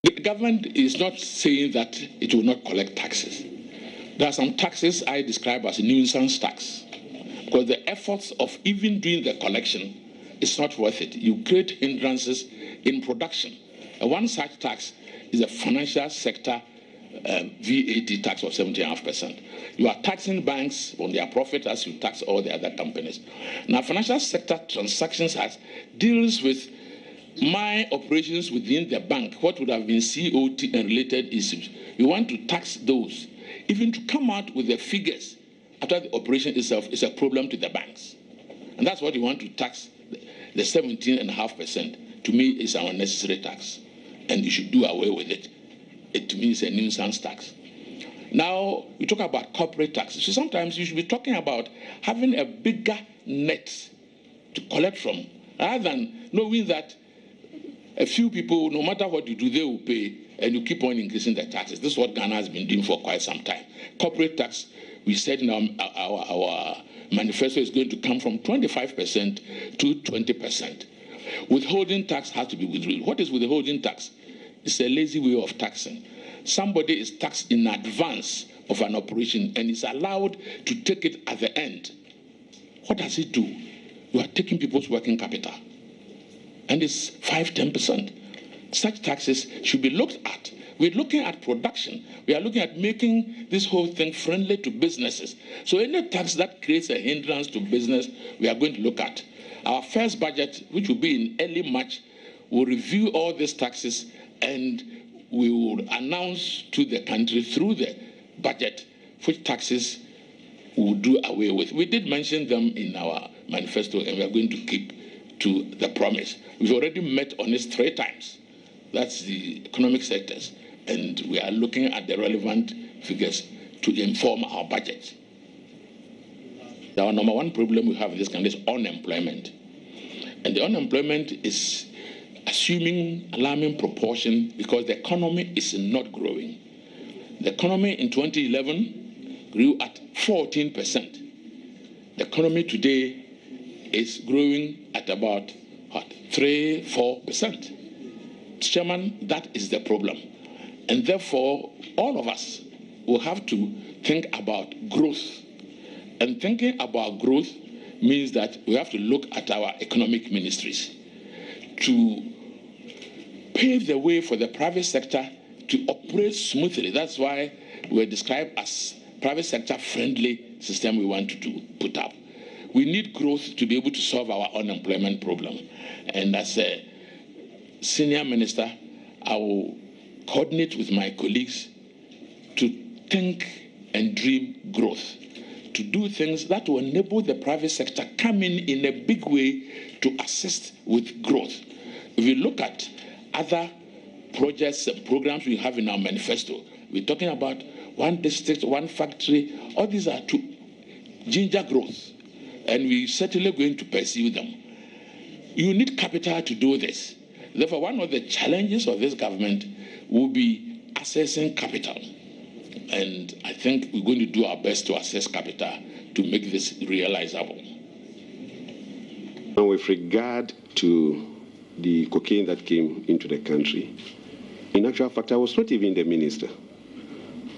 The government is not saying that it will not collect taxes. There are some taxes I describe as nuisance tax, because the efforts of even doing the collection is not worth it. You create hindrances in production. And one such tax is the financial sector VAT tax of 70.5%. You are taxing banks on their profit as you tax all the other companies. Now, financial sector transactions deals with my operations within the bank, what would have been COT and related issues. You want to tax those. Even to come out with the figures after the operation itself is a problem to the banks. And that's what you want to tax. The 17.5% to me is an unnecessary tax, and you should do away with it. It to me is a nuisance tax. Now, we talk about corporate tax. So sometimes you should be talking about having a bigger net to collect from, rather than knowing that a few people, no matter what you do, they will pay, and you keep on increasing the taxes. This is what Ghana has been doing for quite some time. Corporate tax, we said in our manifesto, is going to come from 25% to 20%. Withholding tax has to be withdrawn. What is withholding tax? It's a lazy way of taxing. Somebody is taxed in advance of an operation and is allowed to take it at the end. What does it do? You are taking people's working capital. And it's 5–10%. Such taxes should be looked at. We're looking at production. We are looking at making this whole thing friendly to businesses. So any tax that creates a hindrance to business, we are going to look at. Our first budget, which will be in early March, will review all these taxes, and we will announce to the country through the budget which taxes we will do away with. We did mention them in our manifesto, and we are going to keep to the promise. We've already met on this 3 times. That's the economic sectors, and we are looking at the relevant figures to inform our budget. Our number one problem we have in this country is unemployment. And the unemployment is assuming alarming proportion because the economy is not growing. The economy in 2011 grew at 14%. The economy today is growing at about 3–4%. Chairman, that is the problem. And therefore, all of us will have to think about growth. And thinking about growth means that we have to look at our economic ministries to pave the way for the private sector to operate smoothly. That's why we're described as private sector friendly system we want to put up. We need growth to be able to solve our unemployment problem. And as a senior minister, I will coordinate with my colleagues to think and dream growth, to do things that will enable the private sector come in a big way to assist with growth. If you look at other projects and programs we have in our manifesto, we're talking about one district, one factory. All these are to ginger growth, and we're certainly going to pursue them. You need capital to do this. Therefore, one of the challenges of this government will be accessing capital. And I think we're going to do our best to access capital to make this realizable. And with regard to the cocaine that came into the country, in actual fact, I was not even the minister.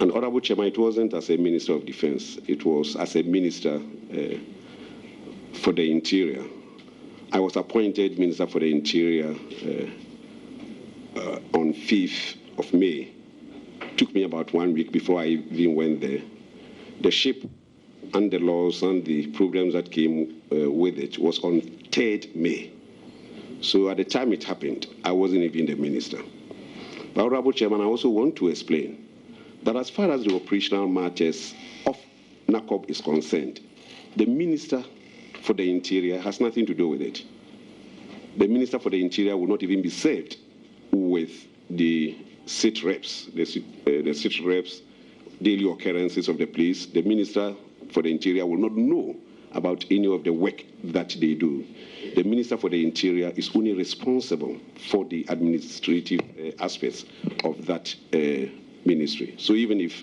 And Honorable Chairman, it wasn't as a Minister of Defense. It was as a Minister for the Interior. I was appointed Minister for the Interior on 5th of May. It took me about 1 week before I even went there. The ship and the laws and the problems that came with it was on 3rd May. So at the time it happened, I wasn't even the minister. But Honorable Chairman, I also want to explain that as far as the operational matters of NACOB is concerned, the Minister for the Interior has nothing to do with it. The Minister for the Interior will not even be served with the sit reps, the sit reps, daily occurrences of the police. The Minister for the Interior will not know about any of the work that they do. The Minister for the Interior is only responsible for the administrative aspects of that ministry. So even if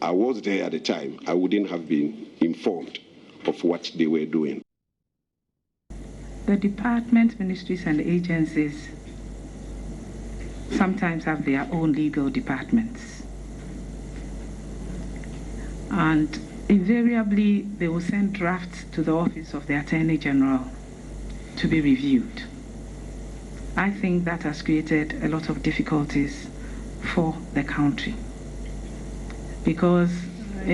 I was there at the time, I wouldn't have been informed of what they were doing. The departments, ministries, and agencies sometimes have their own legal departments. And invariably, they will send drafts to the Office of the Attorney General to be reviewed. I think that has created a lot of difficulties for the country, because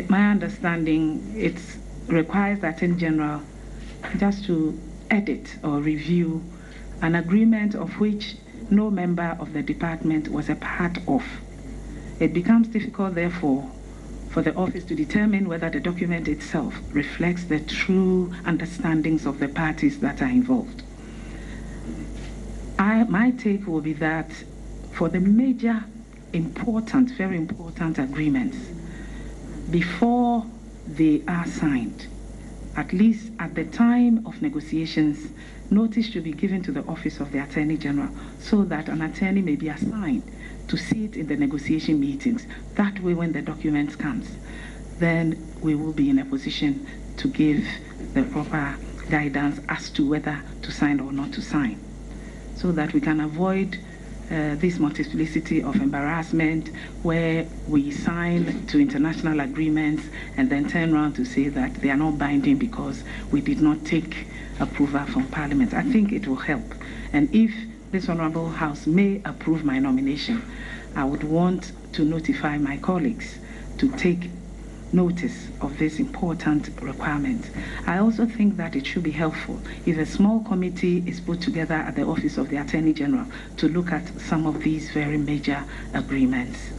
my understanding, it requires the Attorney General just to edit or review an agreement of which no member of the department was a part of. It becomes difficult, therefore, for the office to determine whether the document itself reflects the true understandings of the parties that are involved. My take will be that for the major, important, very important agreements, before they are signed, at least at the time of negotiations, notice should be given to the Office of the Attorney General so that an attorney may be assigned to sit in the negotiation meetings. That way, when the document comes, then we will be in a position to give the proper guidance as to whether to sign or not to sign, so that we can avoid this multiplicity of embarrassment where we sign to international agreements and then turn around to say that they are not binding because we did not take approval from Parliament. I think it will help. And if this Honorable House may approve my nomination, I would want to notify my colleagues to take notice of this important requirement. I also think that it should be helpful if a small committee is put together at the Office of the Attorney General to look at some of these very major agreements.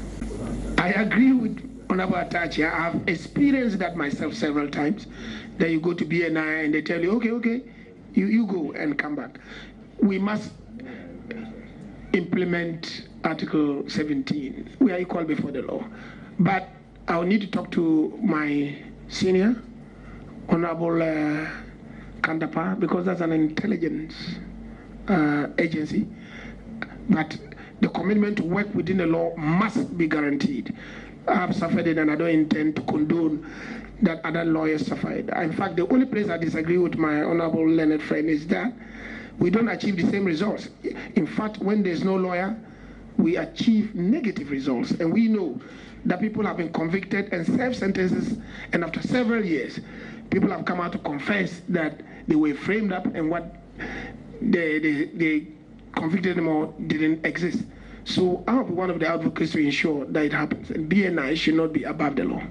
I agree with Honorable Atachi. I have experienced that myself several times, that you go to BNI and they tell you, okay, you go and come back. We must implement Article 17. We are equal before the law. But I'll need to talk to my senior, Honorable Kandapa, because that's an intelligence agency. But the commitment to work within the law must be guaranteed. I have suffered it and I don't intend to condone that other lawyers suffered. In fact, the only place I disagree with my honorable learned friend is that we don't achieve the same results. In fact, when there's no lawyer, we achieve negative results. And we know that people have been convicted and served sentences, and after several years, people have come out to confess that they were framed up and what they convicted them or didn't exist. So I'll be one of the advocates to ensure that it happens, and BNI should not be above the law.